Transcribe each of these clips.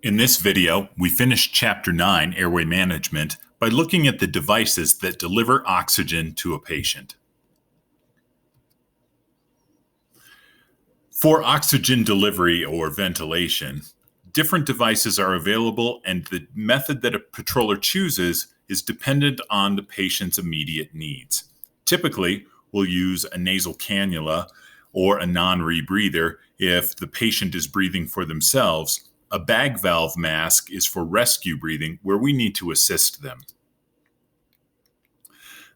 In this video, we finished Chapter 9, Airway Management, by looking at the devices that deliver oxygen to a patient. For oxygen delivery or ventilation, different devices are available, and the method that a patroller chooses is dependent on the patient's immediate needs. Typically, we'll use a nasal cannula or a non-rebreather if the patient is breathing for themselves. A bag valve mask is for rescue breathing, where we need to assist them.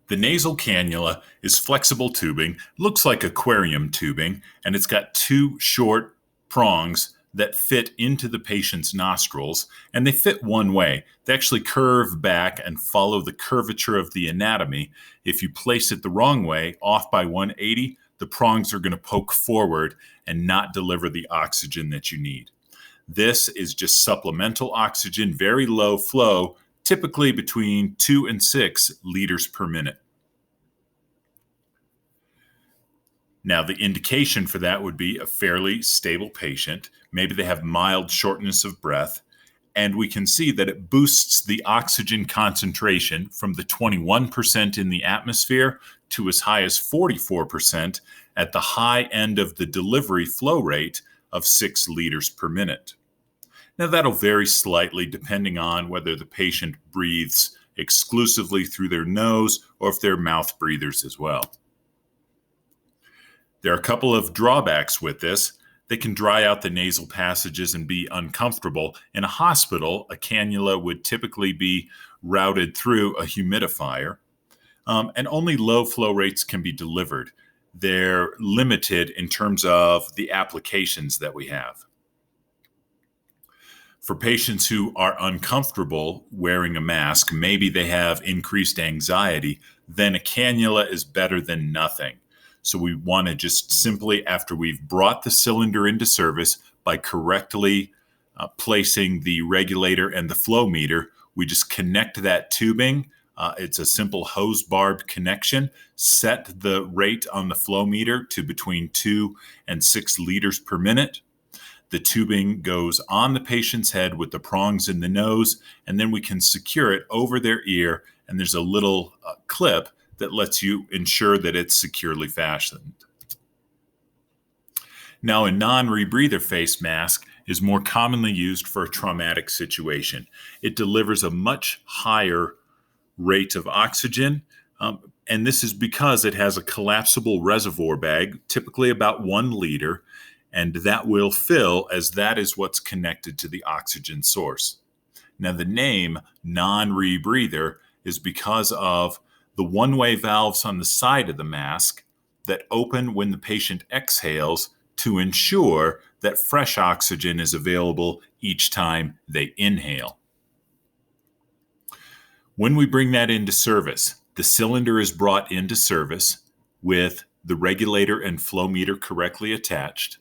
The nasal cannula is flexible tubing, looks like aquarium tubing, and it's got two short prongs that fit into the patient's nostrils, and they fit one way. They actually curve back and follow the curvature of the anatomy. If you place it the wrong way, off by 180, the prongs are going to poke forward and not deliver the oxygen that you need. This is just supplemental oxygen, very low flow, typically between 2 and 6 liters per minute. Now, the indication for that would be a fairly stable patient. Maybe they have mild shortness of breath, and we can see that it boosts the oxygen concentration from the 21% in the atmosphere to as high as 44% at the high end of the delivery flow rate of 6 liters per minute. Now, that'll vary slightly depending on whether the patient breathes exclusively through their nose or if they're mouth breathers as well. There are a couple of drawbacks with this. They can dry out the nasal passages and be uncomfortable. In a hospital, a cannula would typically be routed through a humidifier, and only low flow rates can be delivered. They're limited in terms of the applications that we have. For patients who are uncomfortable wearing a mask, maybe they have increased anxiety, then a cannula is better than nothing. So we want to just simply, after we've brought the cylinder into service, by correctly placing the regulator and the flow meter, we just connect that tubing. It's a simple hose barb connection. Set the rate on the flow meter to between 2 and 6 liters per minute. The tubing goes on the patient's head with the prongs in the nose, and then we can secure it over their ear, and there's a little clip that lets you ensure that it's securely fastened. Now, a non-rebreather face mask is more commonly used for a traumatic situation. It delivers a much higher rate of oxygen, and this is because it has a collapsible reservoir bag, typically about 1 liter, and that will fill as that is what's connected to the oxygen source. Now, the name non-rebreather is because of the one-way valves on the side of the mask that open when the patient exhales to ensure that fresh oxygen is available each time they inhale. When we bring that into service, the cylinder is brought into service with the regulator and flow meter correctly attached.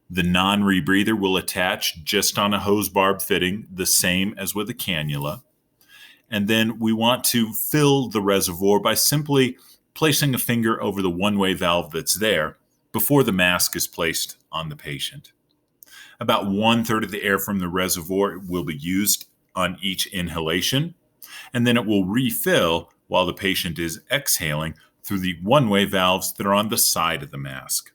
The non-rebreather will attach just on a hose barb fitting, the same as with a cannula. And then we want to fill the reservoir by simply placing a finger over the one-way valve that's there before the mask is placed on the patient. About 1/3 of the air from the reservoir will be used on each inhalation, and then it will refill while the patient is exhaling through the one-way valves that are on the side of the mask.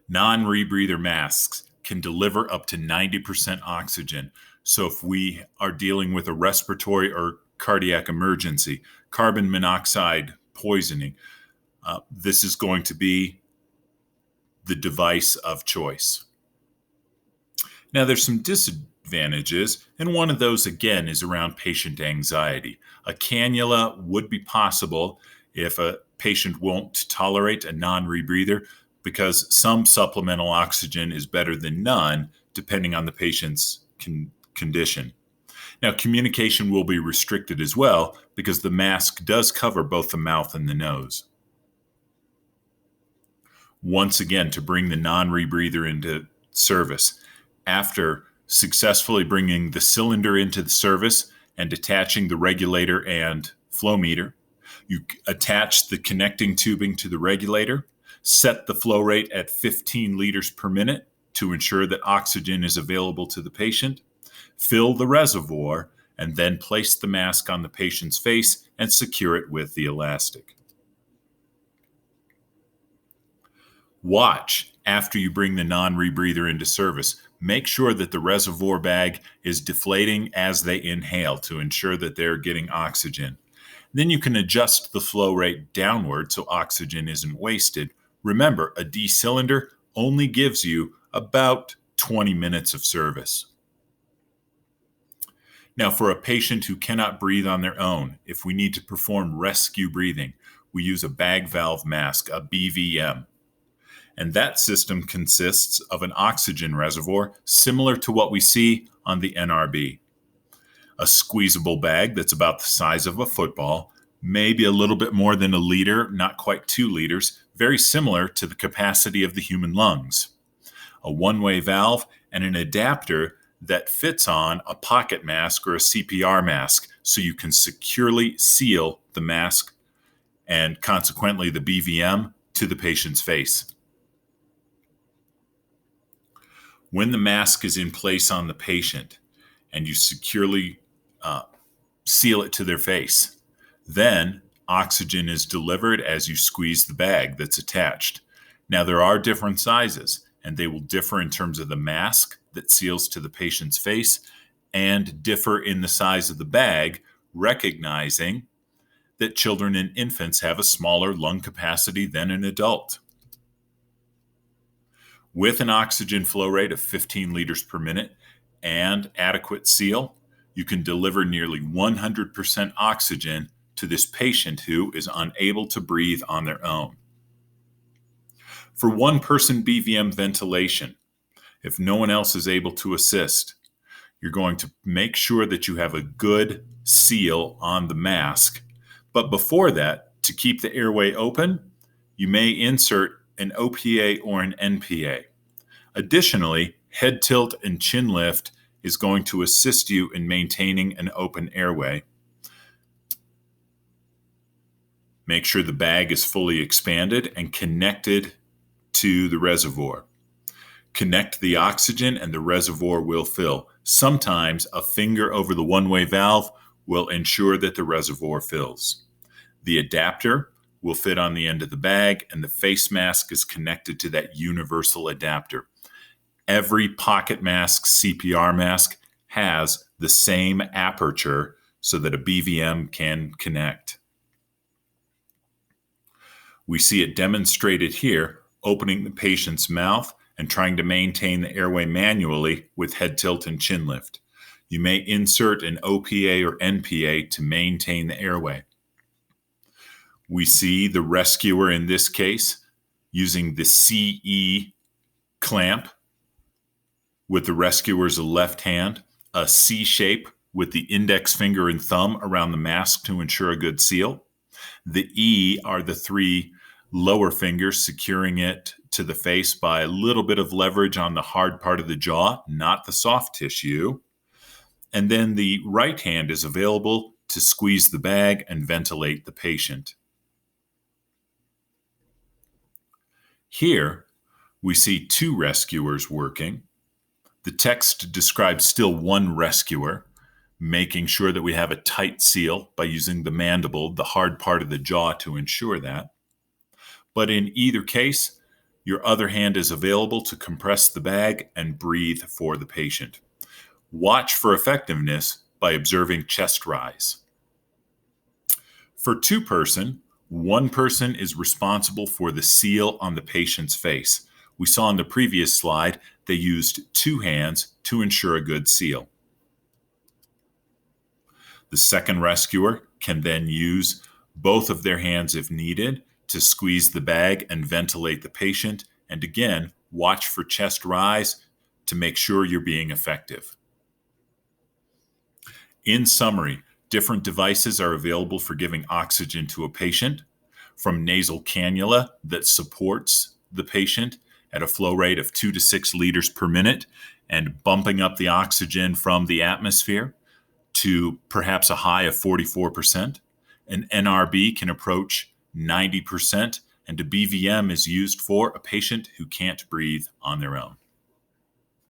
Non-rebreather masks can deliver up to 90% oxygen. So if we are dealing with a respiratory or cardiac emergency, carbon monoxide poisoning, this is going to be the device of choice. Now, there's some disadvantages, and one of those, again, is around patient anxiety. A cannula would be possible if a patient won't tolerate a non-rebreather, because some supplemental oxygen is better than none, depending on the patient's condition. Now, communication will be restricted as well, because the mask does cover both the mouth and the nose. Once again, to bring the non-rebreather into service, after successfully bringing the cylinder into the service and attaching the regulator and flow meter, you attach the connecting tubing to the regulator, set the flow rate at 15 liters per minute to ensure that oxygen is available to the patient, fill the reservoir, and then place the mask on the patient's face and secure it with the elastic. Watch after you bring the non-rebreather into service. Make sure that the reservoir bag is deflating as they inhale to ensure that they're getting oxygen. Then you can adjust the flow rate downward so oxygen isn't wasted. Remember, a D cylinder only gives you about 20 minutes of service. Now, for a patient who cannot breathe on their own, if we need to perform rescue breathing, we use a bag valve mask, a BVM. And that system consists of an oxygen reservoir similar to what we see on the NRB. A squeezable bag that's about the size of a football, maybe a little bit more than a liter, not quite 2 liters, very similar to the capacity of the human lungs. A one-way valve and an adapter that fits on a pocket mask or a CPR mask so you can securely seal the mask and consequently the BVM to the patient's face. When the mask is in place on the patient and you securely seal it to their face, then oxygen is delivered as you squeeze the bag that's attached. Now, there are different sizes, and they will differ in terms of the mask that seals to the patient's face and differ in the size of the bag, recognizing that children and infants have a smaller lung capacity than an adult. With an oxygen flow rate of 15 liters per minute and adequate seal, you can deliver nearly 100% oxygen to this patient who is unable to breathe on their own. For one-person BVM ventilation, if no one else is able to assist, you're going to make sure that you have a good seal on the mask. But before that, to keep the airway open, you may insert an OPA or an NPA. Additionally, head tilt and chin lift is going to assist you in maintaining an open airway. Make sure the bag is fully expanded and connected to the reservoir. Connect the oxygen and the reservoir will fill. Sometimes a finger over the one-way valve will ensure that the reservoir fills. The adapter will fit on the end of the bag, and the face mask is connected to that universal adapter. Every pocket mask, CPR mask, has the same aperture so that a BVM can connect. We see it demonstrated here, opening the patient's mouth and trying to maintain the airway manually with head tilt and chin lift. You may insert an OPA or NPA to maintain the airway. We see the rescuer in this case using the CE clamp with the rescuer's left hand, a C shape with the index finger and thumb around the mask to ensure a good seal. The E are the 3 lower fingers securing it to the face by a little bit of leverage on the hard part of the jaw, not the soft tissue. And then the right hand is available to squeeze the bag and ventilate the patient. Here, we see 2 rescuers working. The text describes still 1 rescuer, making sure that we have a tight seal by using the mandible, the hard part of the jaw, to ensure that. But in either case, your other hand is available to compress the bag and breathe for the patient. Watch for effectiveness by observing chest rise. For 2-person, 1 person is responsible for the seal on the patient's face. We saw in the previous slide they used 2 hands to ensure a good seal. The second rescuer can then use both of their hands if needed to squeeze the bag and ventilate the patient, and again, watch for chest rise to make sure you're being effective. In summary, different devices are available for giving oxygen to a patient, from nasal cannula that supports the patient at a flow rate of 2 to 6 liters per minute and bumping up the oxygen from the atmosphere to perhaps a high of 44%. An NRB can approach 90%, and a BVM is used for a patient who can't breathe on their own.